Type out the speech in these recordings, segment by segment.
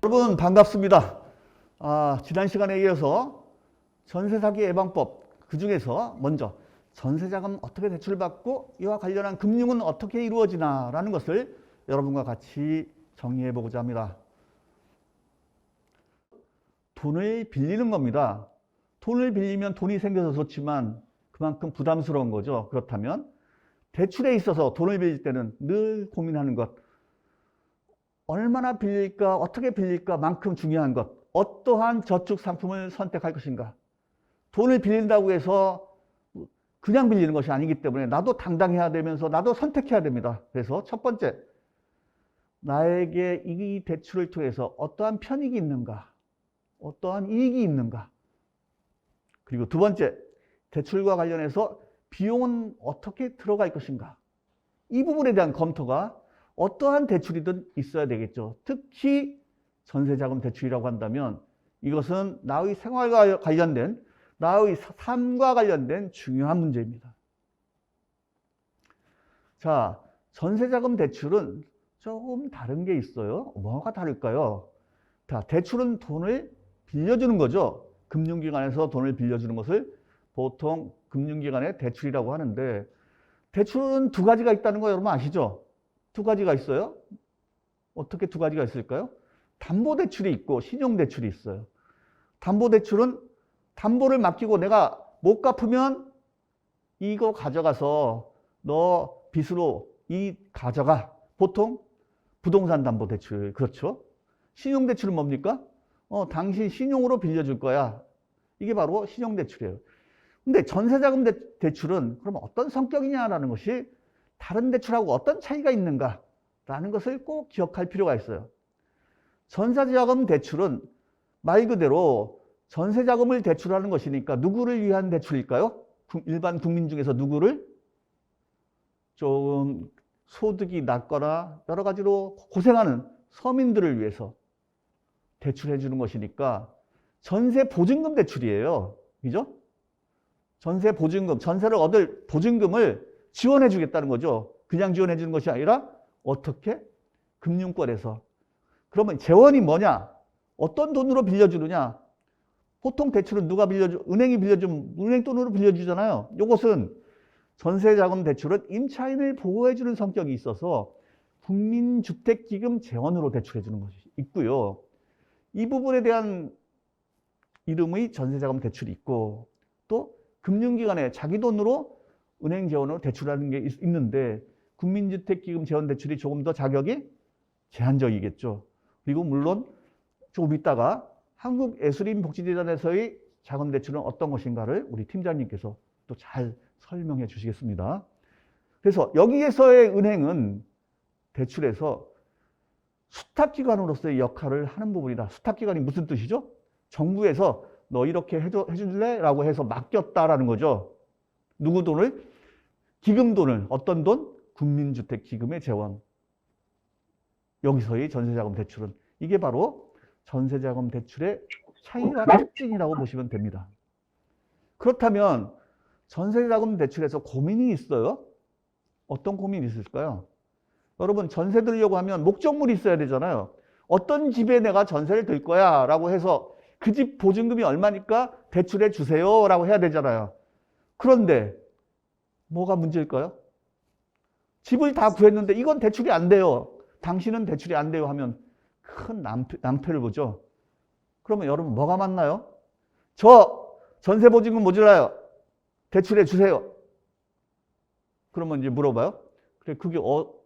여러분 반갑습니다. 지난 시간에 이어서 전세사기 예방법, 그 중에서 먼저 전세자금 어떻게 대출받고 이와 관련한 금융은 어떻게 이루어지나 라는 것을 여러분과 같이 정리해 보고자 합니다. 돈을 빌리는 겁니다. 돈을 빌리면 돈이 생겨서 좋지만 그만큼 부담스러운 거죠. 그렇다면 대출에 있어서 돈을 빌릴 때는 늘 고민하는 것, 얼마나 빌릴까, 어떻게 빌릴까 만큼 중요한 것, 어떠한 저축 상품을 선택할 것인가. 돈을 빌린다고 해서 그냥 빌리는 것이 아니기 때문에 나도 당당해야 되면서 나도 선택해야 됩니다. 그래서 첫 번째, 나에게 이 대출을 통해서 어떠한 편익이 있는가, 어떠한 이익이 있는가. 그리고 두 번째, 대출과 관련해서 비용은 어떻게 들어갈 것인가. 이 부분에 대한 검토가 어떠한 대출이든 있어야 되겠죠. 특히 전세자금 대출이라고 한다면 이것은 나의 생활과 관련된, 나의 삶과 관련된 중요한 문제입니다. 자, 전세자금 대출은 조금 다른 게 있어요. 뭐가 다를까요? 자, 대출은 돈을 빌려주는 거죠. 금융기관에서 돈을 빌려주는 것을 보통 금융기관의 대출이라고 하는데, 대출은 두 가지가 있다는 거 여러분 아시죠? 두 가지가 있어요. 어떻게 두 가지가 있을까요? 담보대출이 있고 신용대출이 있어요. 담보대출은 담보를 맡기고 내가 못 갚으면 이거 가져가서 너 빚으로 이 가져가. 보통 부동산 담보대출. 그렇죠? 신용대출은 뭡니까? 당신 신용으로 빌려줄 거야. 이게 바로 신용대출이에요. 근데 전세자금 대출은 그럼 어떤 성격이냐라는 것이 다른 대출하고 어떤 차이가 있는가라는 것을 꼭 기억할 필요가 있어요. 전세자금 대출은 말 그대로 전세자금을 대출하는 것이니까 누구를 위한 대출일까요? 일반 국민 중에서 누구를? 좀 소득이 낮거나 여러 가지로 고생하는 서민들을 위해서 대출해 주는 것이니까 전세보증금 대출이에요. 그죠? 전세보증금, 전세를 얻을 보증금을 지원해 주겠다는 거죠. 그냥 지원해 주는 것이 아니라 어떻게? 금융권에서. 그러면 재원이 뭐냐? 어떤 돈으로 빌려주느냐? 보통 대출은 누가 은행이 빌려주면 은행 돈으로 빌려주잖아요. 이것은 전세자금 대출은 임차인을 보호해 주는 성격이 있어서 국민주택기금 재원으로 대출해 주는 것이 있고요. 이 부분에 대한 이름의 전세자금 대출이 있고, 또 금융기관에 자기 돈으로 은행 재원으로 대출하는 게 있는데 국민주택기금 재원 대출이 조금 더 자격이 제한적이겠죠. 그리고 물론 조금 있다가 한국예술인복지재단에서의 자금 대출은 어떤 것인가를 우리 팀장님께서 또 잘 설명해 주시겠습니다. 그래서 여기에서의 은행은 대출에서 수탁기관으로서의 역할을 하는 부분이다. 수탁기관이 무슨 뜻이죠? 정부에서 너 이렇게 해줄래? 라고 해서 맡겼다라는 거죠. 누구 돈을? 기금 돈을. 어떤 돈? 국민주택기금의 재원. 여기서의 전세자금 대출은 이게 바로 전세자금 대출의 차이와 특징이라고 보시면 됩니다. 그렇다면 전세자금 대출에서 고민이 있어요? 어떤 고민이 있을까요? 여러분, 전세 들려고 하면 목적물이 있어야 되잖아요. 어떤 집에 내가 전세를 들 거야 라고 해서 그 집 보증금이 얼마니까 대출해 주세요 라고 해야 되잖아요. 그런데 뭐가 문제일까요? 집을 다 구했는데 이건 대출이 안 돼요. 당신은 대출이 안 돼요 하면 큰 낭패를 보죠. 그러면 여러분 뭐가 맞나요? 저 전세보증금 모자라요. 대출해 주세요. 그러면 이제 물어봐요. 그래, 그게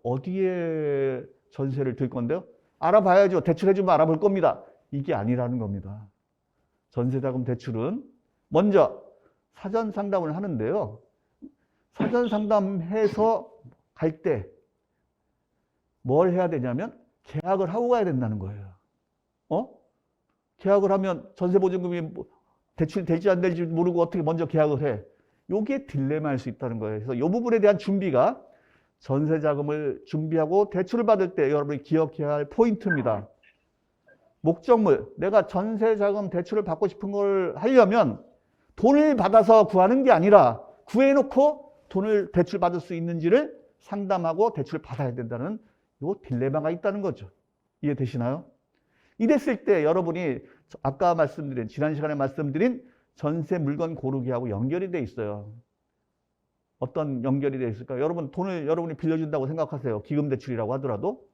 어디에 전세를 들 건데요? 알아봐야죠. 대출해 주면 알아볼 겁니다. 이게 아니라는 겁니다. 전세자금 대출은 먼저 사전 상담을 하는데요. 사전 상담해서 갈 때 뭘 해야 되냐면 계약을 하고 가야 된다는 거예요. 계약을 하면 전세보증금이 대출이 될지 안 될지 모르고 어떻게 먼저 계약을 해. 이게 딜레마일 수 있다는 거예요. 그래서 이 부분에 대한 준비가 전세자금을 준비하고 대출을 받을 때 여러분이 기억해야 할 포인트입니다. 목적물, 내가 전세자금 대출을 받고 싶은 걸 하려면 돈을 받아서 구하는 게 아니라 구해놓고 돈을 대출받을 수 있는지를 상담하고 대출을 받아야 된다는 이 딜레마가 있다는 거죠. 이해되시나요? 이랬을 때 여러분이 아까 말씀드린, 지난 시간에 말씀드린 전세 물건 고르기하고 연결이 돼 있어요. 어떤 연결이 돼 있을까요? 여러분, 돈을 여러분이 빌려준다고 생각하세요. 기금대출이라고 하더라도.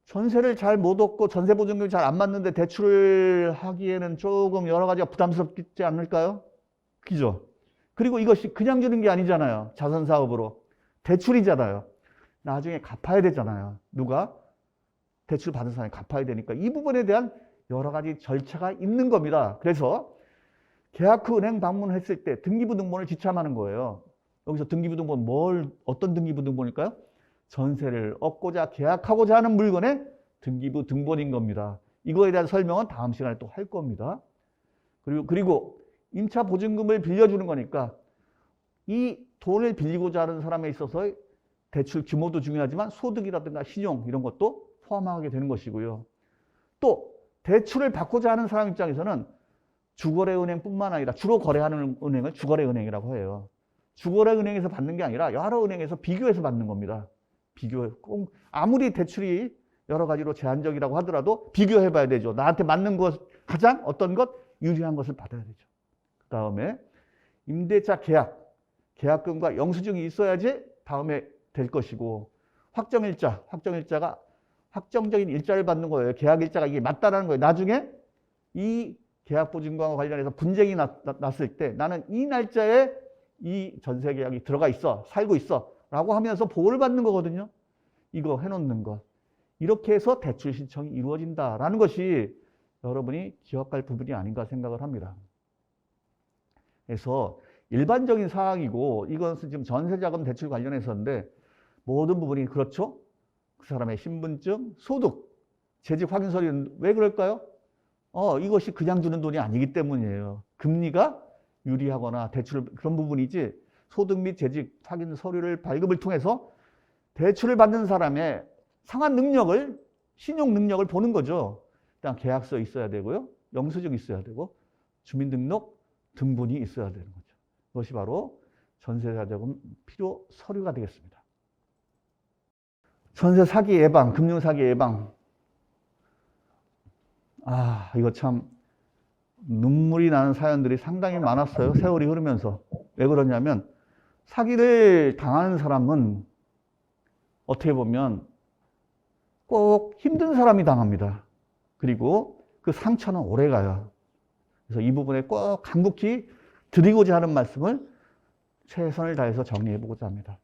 전세를 잘 못 얻고 전세보증금이 잘 안 맞는데 대출을 하기에는 조금 여러 가지가 부담스럽지 않을까요? 그죠? 그리고 이것이 그냥 주는 게 아니잖아요. 자선사업으로. 대출이잖아요. 나중에 갚아야 되잖아요. 누가? 대출 받은 사람이 갚아야 되니까 이 부분에 대한 여러 가지 절차가 있는 겁니다. 그래서 계약 후 은행 방문했을 때 등기부등본을 지참하는 거예요. 여기서 등기부등본 어떤 등기부등본일까요? 전세를 얻고자 계약하고자 하는 물건의 등기부등본인 겁니다. 이거에 대한 설명은 다음 시간에 또 할 겁니다. 그리고 임차 보증금을 빌려주는 거니까 이 돈을 빌리고자 하는 사람에 있어서 대출 규모도 중요하지만 소득이라든가 신용 이런 것도 포함하게 되는 것이고요. 또 대출을 받고자 하는 사람 입장에서는 주거래은행뿐만 아니라 주로 거래하는 은행을 주거래은행이라고 해요. 주거래은행에서 받는 게 아니라 여러 은행에서 비교해서 받는 겁니다. 꼭 아무리 대출이 여러 가지로 제한적이라고 하더라도 비교해 봐야 되죠. 나한테 맞는 것, 가장 어떤 것 유리한 것을 받아야 되죠. 그 다음에 임대차 계약금과 영수증이 있어야지 다음에 될 것이고, 확정일자가 확정적인 일자를 받는 거예요. 계약일자가 이게 맞다라는 거예요. 나중에 이 계약보증금과 관련해서 분쟁이 났을 때 나는 이 날짜에 이 전세계약이 들어가 있어, 살고 있어 라고 하면서 보호를 받는 거거든요. 이거 해놓는 것. 이렇게 해서 대출 신청이 이루어진다라는 것이 여러분이 기억할 부분이 아닌가 생각을 합니다. 그래서 일반적인 사항이고 이것은 지금 전세자금 대출 관련해서인데 모든 부분이 그렇죠. 그 사람의 신분증, 소득, 재직 확인 서류는 왜 그럴까요? 이것이 그냥 주는 돈이 아니기 때문이에요. 금리가 유리하거나 대출 그런 부분이지 소득 및 재직 확인 서류를 발급을 통해서 대출을 받는 사람의 상환 능력을, 신용 능력을 보는 거죠. 일단 계약서 있어야 되고요. 영수증 있어야 되고 주민등록 등본이 있어야 되는 거죠. 그것이 바로 전세자금 필요 서류가 되겠습니다. 전세 사기 예방, 금융 사기 예방. 이거 참 눈물이 나는 사연들이 상당히 많았어요. 세월이 흐르면서. 왜 그러냐면 사기를 당하는 사람은 어떻게 보면 꼭 힘든 사람이 당합니다. 그리고 그 상처는 오래 가요. 그래서 이 부분에 꼭 간곡히 드리고자 하는 말씀을 최선을 다해서 정리해 보고자 합니다.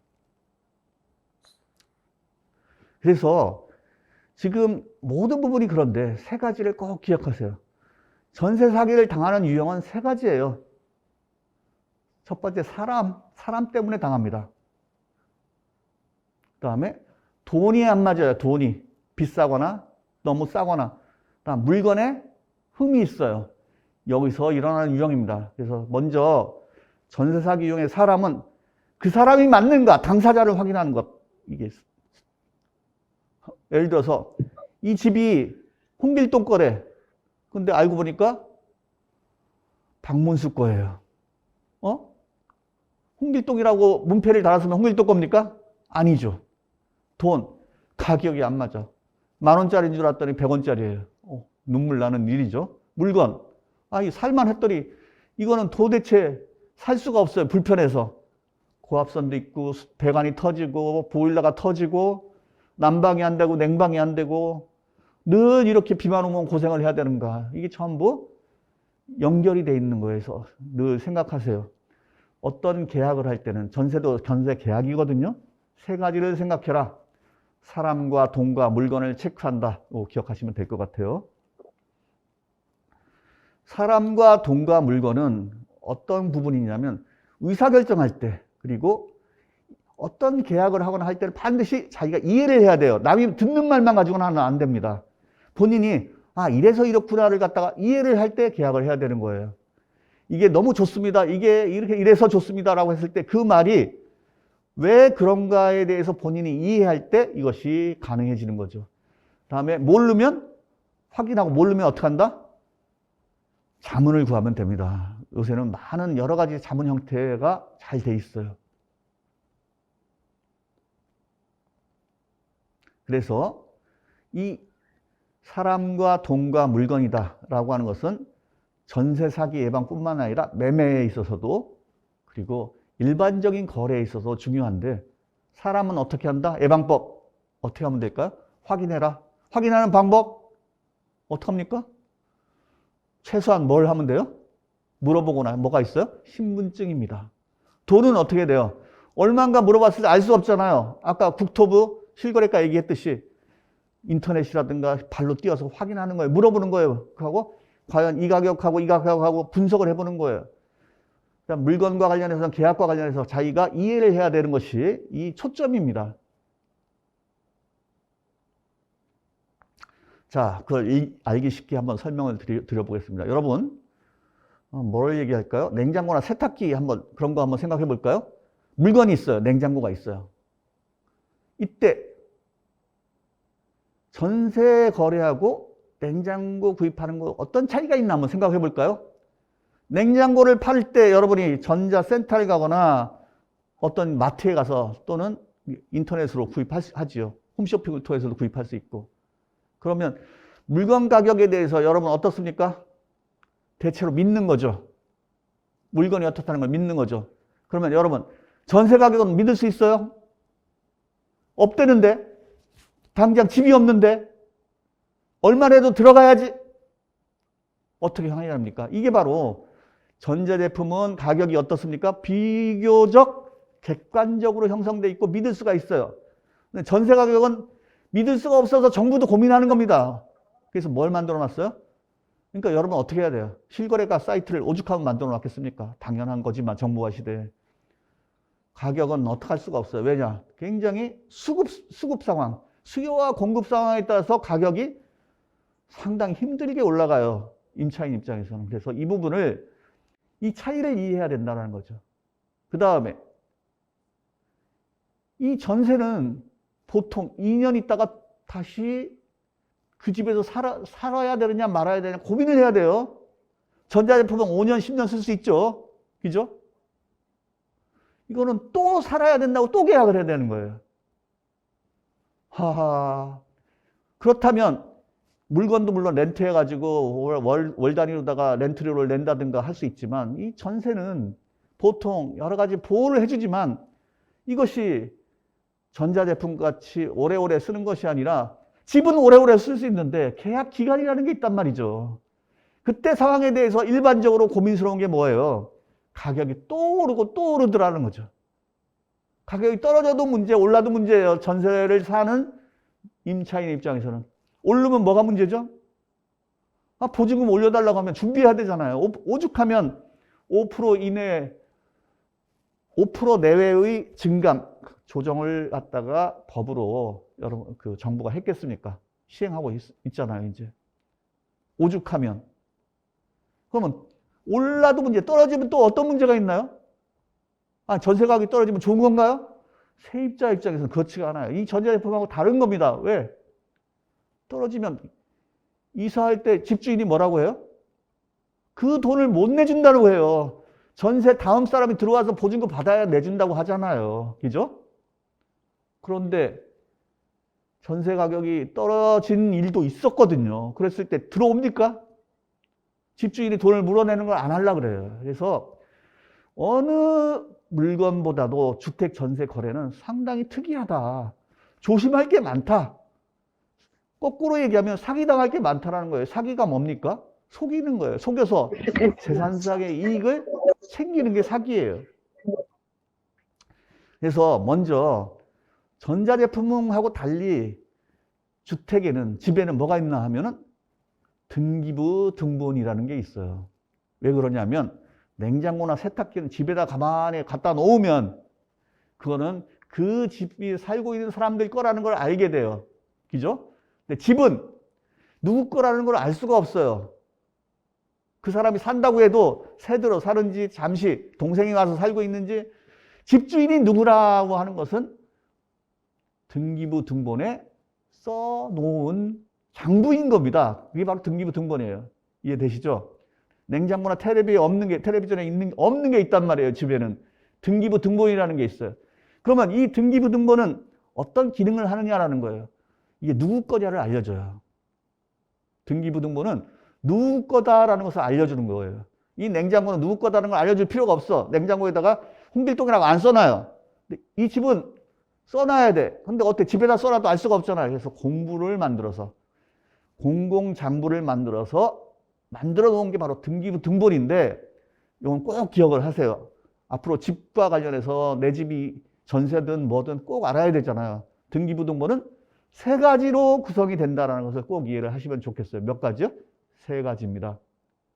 그래서 지금 모든 부분이 그런데 세 가지를 꼭 기억하세요. 전세 사기를 당하는 유형은 세 가지예요. 첫 번째, 사람 때문에 당합니다. 그 다음에 돈이 안 맞아요. 돈이 비싸거나 너무 싸거나. 그다음 물건에 흠이 있어요. 여기서 일어나는 유형입니다. 그래서 먼저 전세 사기 유형의 사람은 그 사람이 맞는가 당사자를 확인하는 것. 이게 예를 들어서 이 집이 홍길동 거래. 근데 알고 보니까 박문수 거예요. 홍길동이라고 문패를 달았으면 홍길동 겁니까? 아니죠. 돈, 가격이 안 맞아. 10,000원짜리인 줄 알았더니 100원짜리예요. 눈물 나는 일이죠. 물건, 이 살만 했더니 이거는 도대체 살 수가 없어요. 불편해서. 고압선도 있고 배관이 터지고 보일러가 터지고 난방이 안 되고 냉방이 안 되고 늘 이렇게 비만 오면 고생을 해야 되는가. 이게 전부 연결이 돼 있는 거에서 늘 생각하세요. 어떤 계약을 할 때는 전세도 전세 계약이거든요. 세 가지를 생각해라. 사람과 돈과 물건을 체크한다. 기억하시면 될 것 같아요. 사람과 돈과 물건은 어떤 부분이냐면 의사결정할 때 그리고 어떤 계약을 하거나 할 때는 반드시 자기가 이해를 해야 돼요. 남이 듣는 말만 가지고는 하면 안 됩니다. 본인이 이래서 이렇구나를 갖다가 이해를 할 때 계약을 해야 되는 거예요. 이게 너무 좋습니다. 이게 이래서 좋습니다라고 했을 때 그 말이 왜 그런가에 대해서 본인이 이해할 때 이것이 가능해지는 거죠. 다음에 모르면 확인하고 모르면 어떻게 한다? 자문을 구하면 됩니다. 요새는 많은 여러 가지 자문 형태가 잘 돼 있어요. 그래서 이 사람과 돈과 물건이다라고 하는 것은 전세 사기 예방뿐만 아니라 매매에 있어서도 그리고 일반적인 거래에 있어서 중요한데 사람은 어떻게 한다? 예방법 어떻게 하면 될까요? 확인해라. 확인하는 방법 어떻게 합니까? 최소한 뭘 하면 돼요? 물어보거나 뭐가 있어요? 신분증입니다. 돈은 어떻게 돼요? 얼마인가 물어봤을 때 알 수 없잖아요. 아까 국토부 실거래가 얘기했듯이 인터넷이라든가 발로 뛰어서 확인하는 거예요. 물어보는 거예요. 그하고 과연 이 가격하고 이 가격하고 분석을 해보는 거예요. 물건과 관련해서 계약과 관련해서 자기가 이해를 해야 되는 것이 이 초점입니다. 자, 그걸 알기 쉽게 한번 설명을 드려보겠습니다. 여러분, 뭘 얘기할까요? 냉장고나 세탁기 한번 그런 거 한번 생각해 볼까요? 물건이 있어요. 냉장고가 있어요. 이때 전세 거래하고 냉장고 구입하는 거 어떤 차이가 있나 한번 생각해 볼까요? 냉장고를 팔 때 여러분이 전자센터에 가거나 어떤 마트에 가서 또는 인터넷으로 구입하지요. 홈쇼핑을 통해서도 구입할 수 있고. 그러면 물건 가격에 대해서 여러분 어떻습니까? 대체로 믿는 거죠. 물건이 어떻다는 걸 믿는 거죠. 그러면 여러분 전세 가격은 믿을 수 있어요? 없대는데? 당장 집이 없는데? 얼마라도 들어가야지? 어떻게 확인합니까? 이게 바로 전자제품은 가격이 어떻습니까? 비교적 객관적으로 형성되어 있고 믿을 수가 있어요. 근데 전세 가격은 믿을 수가 없어서 정부도 고민하는 겁니다. 그래서 뭘 만들어 놨어요? 그러니까 여러분 어떻게 해야 돼요? 실거래가 사이트를 오죽하면 만들어 놨겠습니까? 당연한 거지만 정보화 시대에. 가격은 어떻게 할 수가 없어요. 왜냐? 굉장히 수급 상황, 수요와 공급 상황에 따라서 가격이 상당히 힘들게 올라가요. 임차인 입장에서는. 그래서 이 부분을, 이 차이를 이해해야 된다는 거죠. 그 다음에 이 전세는 보통 2년 있다가 다시 그 집에서 살아야 되느냐 말아야 되느냐 고민을 해야 돼요. 전자제품은 5년, 10년 쓸 수 있죠. 그죠? 이거는 또 살아야 된다고 또 계약을 해야 되는 거예요. 하하. 그렇다면 물건도 물론 렌트해가지고 월 단위로다가 렌트료를 낸다든가 할 수 있지만 이 전세는 보통 여러 가지 보호를 해주지만 이것이 전자제품 같이 오래오래 쓰는 것이 아니라 집은 오래오래 쓸 수 있는데 계약 기간이라는 게 있단 말이죠. 그때 상황에 대해서 일반적으로 고민스러운 게 뭐예요? 가격이 또 오르고 또 오르더라는 거죠. 가격이 떨어져도 문제, 올라도 문제예요. 전세를 사는 임차인 입장에서는. 오르면 뭐가 문제죠? 보증금 올려달라고 하면 준비해야 되잖아요. 오죽하면 5% 이내, 5% 내외의 증감, 조정을 갖다가 법으로 여러분 그 정부가 했겠습니까? 시행하고 있잖아요, 이제. 오죽하면. 그러면 올라도 문제, 떨어지면 또 어떤 문제가 있나요? 전세 가격이 떨어지면 좋은 건가요? 세입자 입장에서는 그렇지가 않아요. 이 전자제품하고 다른 겁니다. 왜? 떨어지면 이사할 때 집주인이 뭐라고 해요? 그 돈을 못 내준다고 해요. 전세 다음 사람이 들어와서 보증금 받아야 내준다고 하잖아요. 그죠? 그런데 전세 가격이 떨어진 일도 있었거든요. 그랬을 때 들어옵니까? 집주인이 돈을 물어내는 걸 안 하려고 그래요. 그래서 어느 물건보다도 주택 전세 거래는 상당히 특이하다. 조심할 게 많다. 거꾸로 얘기하면 사기당할 게 많다는 거예요. 사기가 뭡니까? 속이는 거예요. 속여서 재산상의 이익을 챙기는 게 사기예요. 그래서 먼저 전자제품하고 달리 주택에는, 집에는 뭐가 있나 하면은 등기부 등본이라는 게 있어요. 왜 그러냐면 냉장고나 세탁기는 집에다 가만히 갖다 놓으면 그거는 그 집이 살고 있는 사람들 거라는 걸 알게 돼요. 그죠? 근데 집은 누구 거라는 걸 알 수가 없어요. 그 사람이 산다고 해도 새들어 사는지 잠시 동생이 와서 살고 있는지 집주인이 누구라고 하는 것은 등기부 등본에 써놓은 장부인 겁니다. 그게 바로 등기부 등본이에요. 이해되시죠? 냉장고나 텔레비전에 없는 게 있단 말이에요. 집에는 등기부 등본이라는 게 있어요. 그러면 이 등기부 등본은 어떤 기능을 하느냐라는 거예요. 이게 누구 거냐를 알려줘요. 등기부등본은 누구 거다라는 것을 알려주는 거예요. 이 냉장고는 누구 거다라는 걸 알려줄 필요가 없어. 냉장고에다가 홍길동이라고 안 써놔요. 근데 이 집은 써놔야 돼. 근데 어때? 집에다 써놔도 알 수가 없잖아요. 그래서 공부를 만들어서 공공장부를 만들어 놓은 게 바로 등기부등본인데 이건 꼭 기억을 하세요. 앞으로 집과 관련해서 내 집이 전세든 뭐든 꼭 알아야 되잖아요. 등기부등본은 세 가지로 구성이 된다는 것을 꼭 이해를 하시면 좋겠어요. 몇 가지요? 세 가지입니다.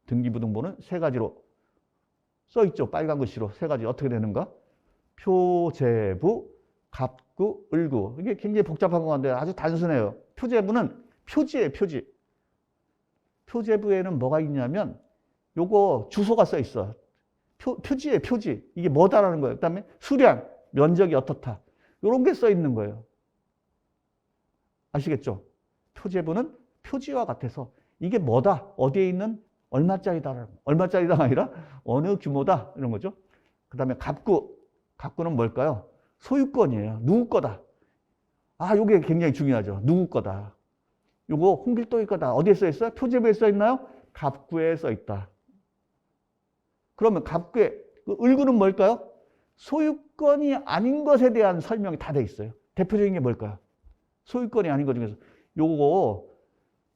등기부등본은 세 가지로 써있죠. 빨간 글씨로 세 가지. 어떻게 되는가? 표제부, 갑구, 을구. 이게 굉장히 복잡한 건데 아주 단순해요. 표제부는 표지예요. 표지. 표제부에는 뭐가 있냐면 요거 주소가 써 있어. 표지예요. 표지. 이게 뭐다라는 거예요. 그다음에 수량, 면적이 어떻다. 요런 게 써 있는 거예요. 아시겠죠? 표제부는 표지와 같아서 이게 뭐다, 어디에 있는 얼마짜리다, 얼마짜리다가 아니라 어느 규모다 이런 거죠. 그 다음에 갑구, 갑구는 뭘까요? 소유권이에요. 누구 거다. 아, 요게 굉장히 중요하죠. 누구 거다. 요거 홍길동이 거다. 어디에 써 있어요? 표제부에 써 있나요? 갑구에 써 있다. 그러면 갑구에 그 을구는 뭘까요? 소유권이 아닌 것에 대한 설명이 다 돼 있어요. 대표적인 게 뭘까요? 소유권이 아닌 것 중에서 요거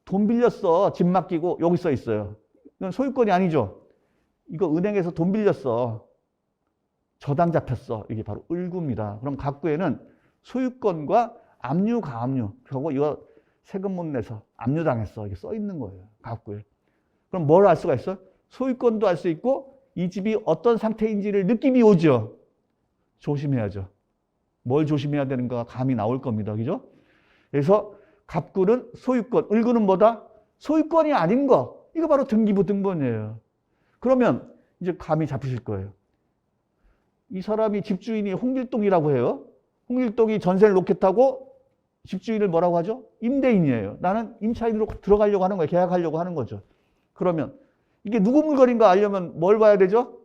돈 빌렸어. 집 맡기고 여기 써 있어요. 이건 소유권이 아니죠. 이거 은행에서 돈 빌렸어. 저당 잡혔어. 이게 바로 을구입니다. 그럼 갑구에는 소유권과 압류, 가압류. 그리고 이거 세금 못 내서 압류당했어. 이게 써 있는 거예요. 갑구에. 그럼 뭘 알 수가 있어요? 소유권도 알 수 있고 이 집이 어떤 상태인지를 느낌이 오죠. 조심해야죠. 뭘 조심해야 되는가 감이 나올 겁니다. 그죠? 그래서 갑구는 소유권, 을구는 뭐다? 소유권이 아닌 거. 이거 바로 등기부등본이에요. 그러면 이제 감이 잡히실 거예요. 이 사람이 집주인이 홍길동이라고 해요. 홍길동이 전세를 놓겠다고 집주인을 뭐라고 하죠? 임대인이에요. 나는 임차인으로 들어가려고 하는 거예요. 계약하려고 하는 거죠. 그러면 이게 누구 물건인가 알려면 뭘 봐야 되죠?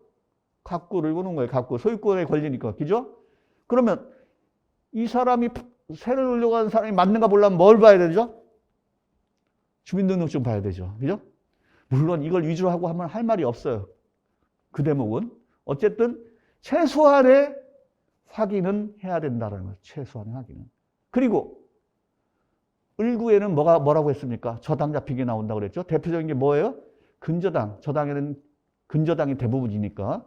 갑구를 보는 거예요. 갑구. 소유권에 걸리니까. 그죠? 그러면 이 사람이 세를 놓으려고 하는 사람이 맞는가 보려면 뭘 봐야 되죠? 주민등록증 봐야 되죠. 그죠? 물론 이걸 위주로 하고 하면 할 말이 없어요. 그 대목은. 어쨌든 최소한의 확인은 해야 된다는 거예요. 최소한의 확인은. 그리고 을구에는 뭐라고 했습니까? 저당 잡힌 게 나온다고 그랬죠. 대표적인 게 뭐예요? 근저당. 저당에는 근저당이 대부분이니까.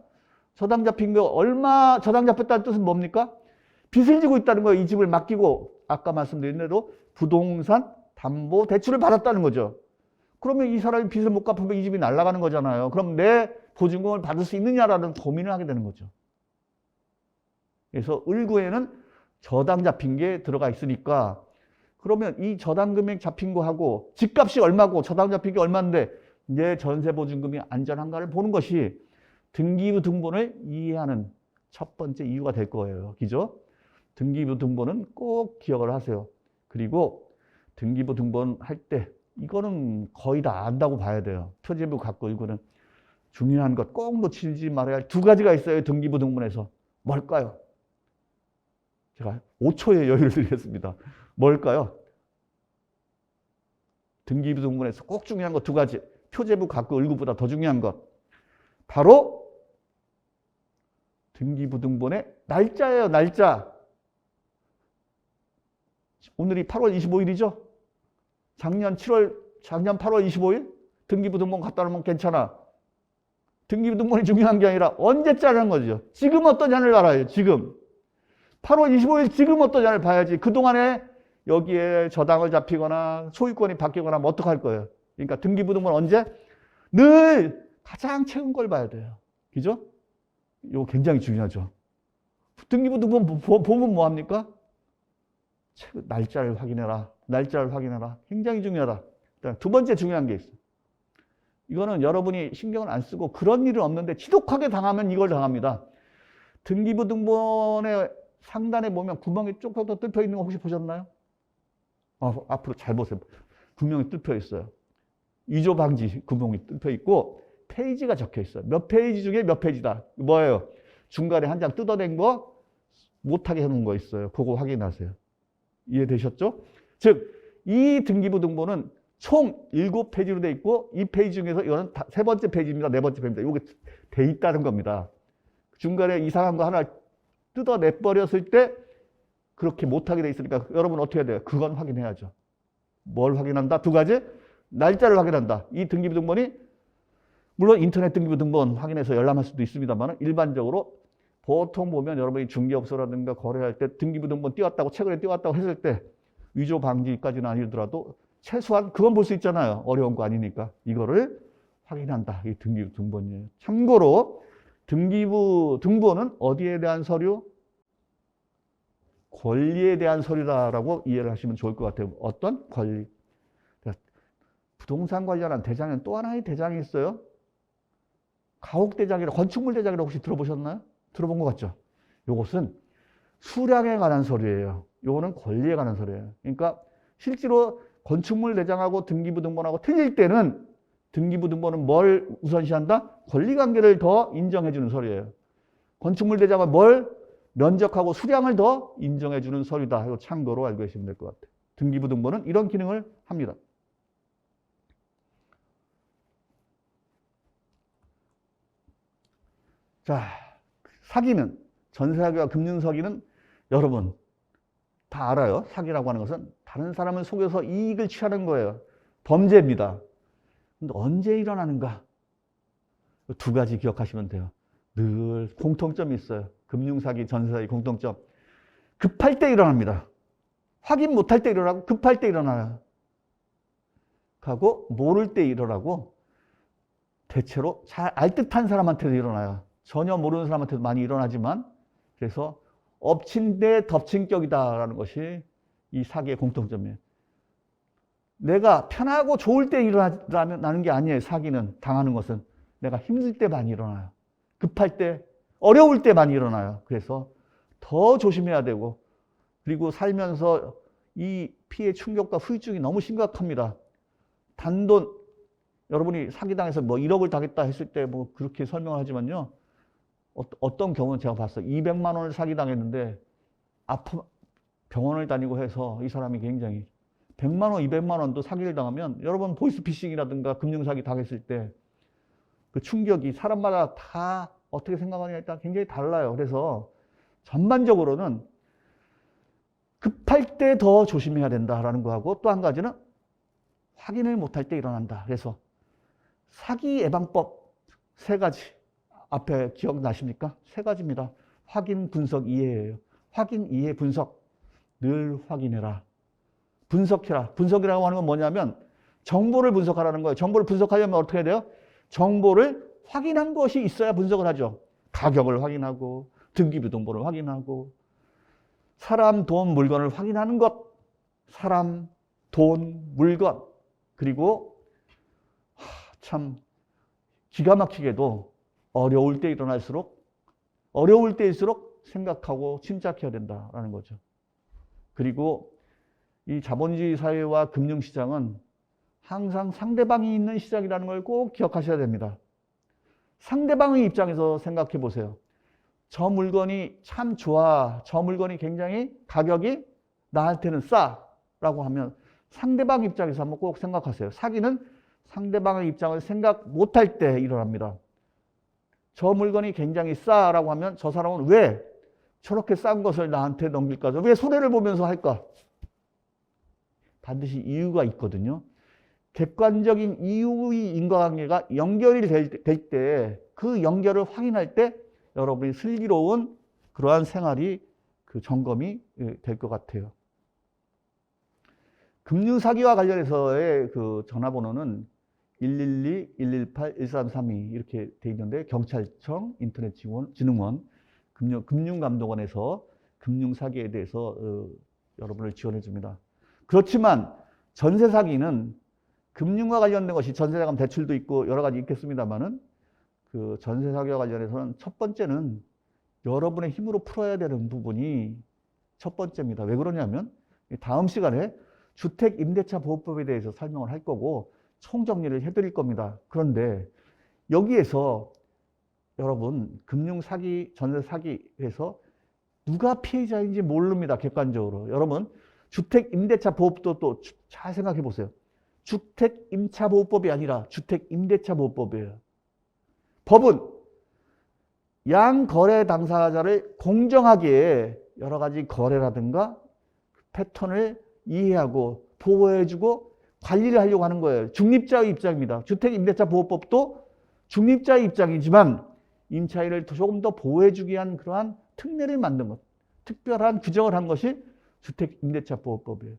저당 잡힌 거 얼마 저당 잡혔다는 뜻은 뭡니까? 빚을 지고 있다는 거예요. 이 집을 맡기고 아까 말씀드린 대로 부동산 담보 대출을 받았다는 거죠. 그러면 이 사람이 빚을 못 갚으면 이 집이 날아가는 거잖아요. 그럼 내 보증금을 받을 수 있느냐라는 고민을 하게 되는 거죠. 그래서 을구에는 저당 잡힌 게 들어가 있으니까 그러면 이 저당 금액 잡힌 거하고 집값이 얼마고 저당 잡힌 게 얼마인데 내 전세 보증금이 안전한가를 보는 것이 등기부등본을 이해하는 첫 번째 이유가 될 거예요. 그죠? 등기부등본은 꼭 기억을 하세요. 그리고 등기부등본 할 때 이거는 거의 다 안다고 봐야 돼요. 표제부 갖고 이거는 중요한 것 꼭 놓치지 말아야 할 두 가지가 있어요. 등기부등본에서. 뭘까요? 제가 5초의 여유를 드리겠습니다. 뭘까요? 등기부등본에서 꼭 중요한 것 두 가지. 표제부 갖고 을구보다 더 중요한 것. 바로 등기부등본의 날짜예요. 날짜. 오늘이 8월 25일이죠? 작년 8월 25일? 등기부등본 갖다 놓으면 괜찮아. 등기부등본이 중요한 게 아니라 언제짜라는 거죠. 지금 어떠냐를 알아요. 지금. 8월 25일 지금 어떠냐를 봐야지. 그동안에 여기에 저당을 잡히거나 소유권이 바뀌거나 하면 어떡할 거예요. 그러니까 등기부등본 언제? 늘 가장 최근 걸 봐야 돼요. 그죠? 이거 굉장히 중요하죠. 등기부등본 보면 뭐합니까? 날짜를 확인해라. 날짜를 확인해라. 굉장히 중요하다. 두 번째 중요한 게 있어요. 이거는 여러분이 신경을 안 쓰고 그런 일은 없는데 지독하게 당하면 이걸 당합니다. 등기부등본의 상단에 보면 구멍이 조금 더 뚫혀 있는 거 혹시 보셨나요? 앞으로 잘 보세요. 분명히 뚫혀 있어요. 위조 방지 구멍이 뚫혀 있고 페이지가 적혀 있어요. 몇 페이지 중에 몇 페이지다. 뭐예요? 중간에 한 장 뜯어낸 거 못하게 해놓은 거 있어요. 그거 확인하세요. 이해되셨죠? 즉, 이 등기부등본은 총 7페이지로 돼 있고 이 페이지 중에서 이거는 세 번째 페이지입니다. 네 번째 페이지입니다. 이게 돼 있다는 겁니다. 중간에 이상한 거 하나 뜯어내버렸을 때 그렇게 못하게 돼 있으니까 여러분 어떻게 해야 돼요? 그건 확인해야죠. 뭘 확인한다? 두 가지. 날짜를 확인한다. 이 등기부등본이 물론 인터넷 등기부등본 확인해서 열람할 수도 있습니다만 일반적으로 보통 보면 여러분이 중개업소라든가 거래할 때 등기부등본 띄웠다고 최근에 띄웠다고 했을 때 위조 방지까지는 아니더라도 최소한 그건 볼 수 있잖아요. 어려운 거 아니니까. 이거를 확인한다. 이 등기부등본이에요. 참고로 등기부등본은 어디에 대한 서류? 권리에 대한 서류다라고 이해를 하시면 좋을 것 같아요. 어떤 권리? 부동산 관련한 대장에는 또 하나의 대장이 있어요. 가옥대장이라 건축물 대장이라고 혹시 들어보셨나요? 들어본 것 같죠? 이것은 수량에 관한 서류예요. 이거는 권리에 관한 서류예요. 그러니까 실제로 건축물 대장하고 등기부등본하고 틀릴 때는 등기부등본은 뭘 우선시한다? 권리관계를 더 인정해주는 서류예요. 건축물 대장은 뭘 면적하고 수량을 더 인정해주는 서류다. 이거 참고로 알고 계시면 될 것 같아요. 등기부등본은 이런 기능을 합니다. 자, 사기는, 전세사기와 금융사기는 여러분 다 알아요. 사기라고 하는 것은 다른 사람을 속여서 이익을 취하는 거예요. 범죄입니다. 근데 언제 일어나는가? 두 가지 기억하시면 돼요. 늘 공통점이 있어요. 금융사기, 전세사기 공통점. 급할 때 일어납니다. 확인 못할 때 일어나고 급할 때 일어나요. 하고 모를 때 일어나고 대체로 잘 알 듯한 사람한테도 일어나요. 전혀 모르는 사람한테도 많이 일어나지만 그래서 엎친 데 덮친 격이다라는 것이 이 사기의 공통점이에요. 내가 편하고 좋을 때 일어나는 게 아니에요. 사기는 당하는 것은 내가 힘들 때 많이 일어나요. 급할 때 어려울 때 많이 일어나요. 그래서 더 조심해야 되고 그리고 살면서 이 피해 충격과 후유증이 너무 심각합니다. 단돈 여러분이 사기당해서 뭐 1억을 당했다 했을 때 뭐 그렇게 설명을 하지만요. 어떤 경우는 제가 봤어요. 200만 원을 사기당했는데 병원을 다니고 해서 이 사람이 굉장히 100만 원, 200만 원도 사기를 당하면 여러분 보이스피싱이라든가 금융사기 당했을 때 그 충격이 사람마다 다 어떻게 생각하느냐에 따라 굉장히 달라요. 그래서 전반적으로는 급할 때 더 조심해야 된다라는 거하고 또 한 가지는 확인을 못할 때 일어난다. 그래서 사기 예방법 세 가지 앞에 기억나십니까? 세 가지입니다. 확인, 분석, 이해예요. 확인, 이해, 분석. 늘 확인해라. 분석해라. 분석이라고 하는 건 뭐냐면 정보를 분석하라는 거예요. 정보를 분석하려면 어떻게 해야 돼요? 정보를 확인한 것이 있어야 분석을 하죠. 가격을 확인하고 등기부등본을 확인하고 사람, 돈, 물건을 확인하는 것. 사람, 돈, 물건. 그리고 참 기가 막히게도 어려울 때 일어날수록 어려울 때일수록 생각하고 침착해야 된다라는 거죠. 그리고 이 자본주의 사회와 금융시장은 항상 상대방이 있는 시장이라는 걸 꼭 기억하셔야 됩니다. 상대방의 입장에서 생각해 보세요. 저 물건이 참 좋아. 저 물건이 굉장히 가격이 나한테는 싸라고 하면 상대방 입장에서 한번 꼭 생각하세요. 사기는 상대방의 입장을 생각 못할 때 일어납니다. 저 물건이 굉장히 싸라고 하면 저 사람은 왜 저렇게 싼 것을 나한테 넘길까? 왜 손해를 보면서 할까? 반드시 이유가 있거든요. 객관적인 이유의 인과관계가 연결이 될 때 그 연결을 확인할 때 여러분이 슬기로운 그러한 생활이 그 점검이 될 것 같아요. 금융사기와 관련해서의 그 전화번호는 112-118-1332 이렇게 돼 있는데 경찰청, 인터넷진흥원, 금융감독원에서 금융사기에 대해서 여러분을 지원해 줍니다. 그렇지만 전세사기는 금융과 관련된 것이 전세자금 대출도 있고 여러 가지 있겠습니다만은 그 전세사기와 관련해서는 첫 번째는 여러분의 힘으로 풀어야 되는 부분이 첫 번째입니다. 왜 그러냐면 다음 시간에 주택임대차보호법에 대해서 설명을 할 거고 총정리를 해드릴 겁니다. 그런데 여기에서 여러분 금융사기, 전세사기에서 누가 피해자인지 모릅니다. 객관적으로. 여러분 주택임대차보호법도 또 잘 생각해 보세요. 주택임차보호법이 아니라 주택임대차보호법이에요. 법은 양거래 당사자를 공정하게 여러 가지 거래라든가 패턴을 이해하고 보호해주고 관리를 하려고 하는 거예요. 중립자의 입장입니다. 주택임대차보호법도 중립자의 입장이지만 임차인을 조금 더 보호해주기 위한 그러한 특례를 만든 것, 특별한 규정을 한 것이 주택임대차보호법이에요.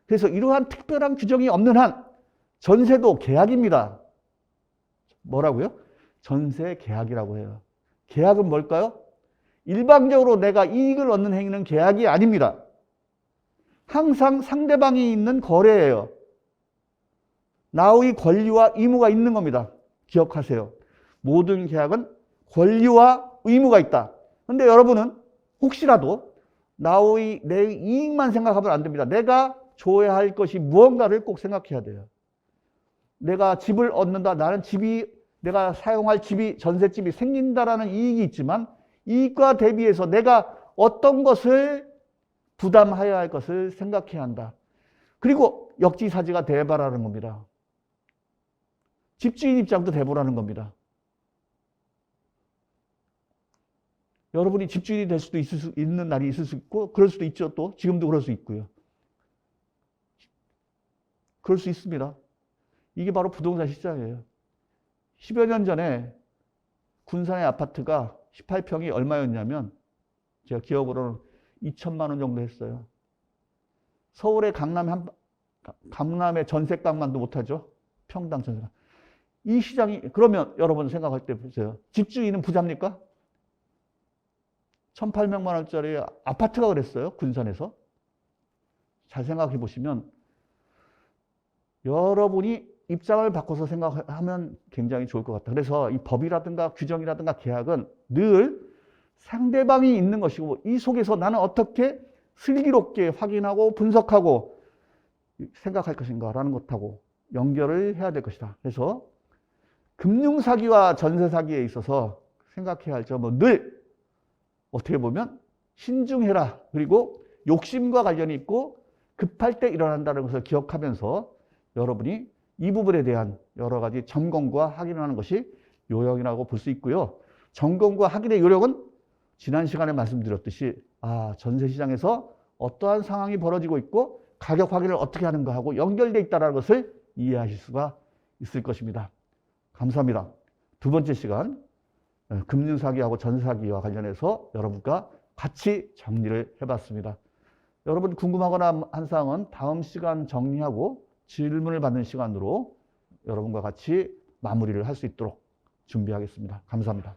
그래서 이러한 특별한 규정이 없는 한 전세도 계약입니다. 뭐라고요? 전세 계약이라고 해요. 계약은 뭘까요? 일방적으로 내가 이익을 얻는 행위는 계약이 아닙니다. 항상 상대방이 있는 거래예요. 나의 권리와 의무가 있는 겁니다. 기억하세요. 모든 계약은 권리와 의무가 있다. 그런데 여러분은 혹시라도 나의 내 이익만 생각하면 안 됩니다. 내가 줘야 할 것이 무언가를 꼭 생각해야 돼요. 내가 집을 얻는다. 나는 내가 사용할 집이, 전셋집이 생긴다라는 이익이 있지만 이익과 대비해서 내가 어떤 것을 부담해야 할 것을 생각해야 한다. 그리고 역지사지가 돼보라는 겁니다. 집주인 입장도 돼보라는 겁니다. 여러분이 집주인이 될 수도 있는 날이 있을 수 있고 그럴 수도 있죠. 또 지금도 그럴 수 있고요. 그럴 수 있습니다. 이게 바로 부동산 시장이에요. 10여 년 전에 군산의 아파트가 18평이 얼마였냐면 제가 기억으로는 2천만 원 정도 했어요. 서울의 강남의 전셋값만도 못하죠. 평당 전셋값. 이 시장이, 그러면 여러분 생각할 때 보세요. 집주인은 부자입니까? 1,800만 원짜리 아파트가 그랬어요. 군산에서. 잘 생각해 보시면 여러분이 입장을 바꿔서 생각하면 굉장히 좋을 것 같다. 그래서 이 법이라든가 규정이라든가 계약은 늘 상대방이 있는 것이고 이 속에서 나는 어떻게 슬기롭게 확인하고 분석하고 생각할 것인가라는 것하고 연결을 해야 될 것이다. 그래서 금융사기와 전세사기에 있어서 생각해야 할 점은 늘 어떻게 보면 신중해라. 그리고 욕심과 관련이 있고 급할 때 일어난다는 것을 기억하면서 여러분이 이 부분에 대한 여러 가지 점검과 확인하는 것이 요령이라고 볼 수 있고요. 점검과 확인의 요령은 지난 시간에 말씀드렸듯이 전세시장에서 어떠한 상황이 벌어지고 있고 가격 확인을 어떻게 하는가 하고 연결되어 있다는 것을 이해하실 수가 있을 것입니다. 감사합니다. 두 번째 시간 금융사기하고 전세사기와 관련해서 여러분과 같이 정리를 해봤습니다. 여러분 궁금하거나 한 사항은 다음 시간 정리하고 질문을 받는 시간으로 여러분과 같이 마무리를 할 수 있도록 준비하겠습니다. 감사합니다.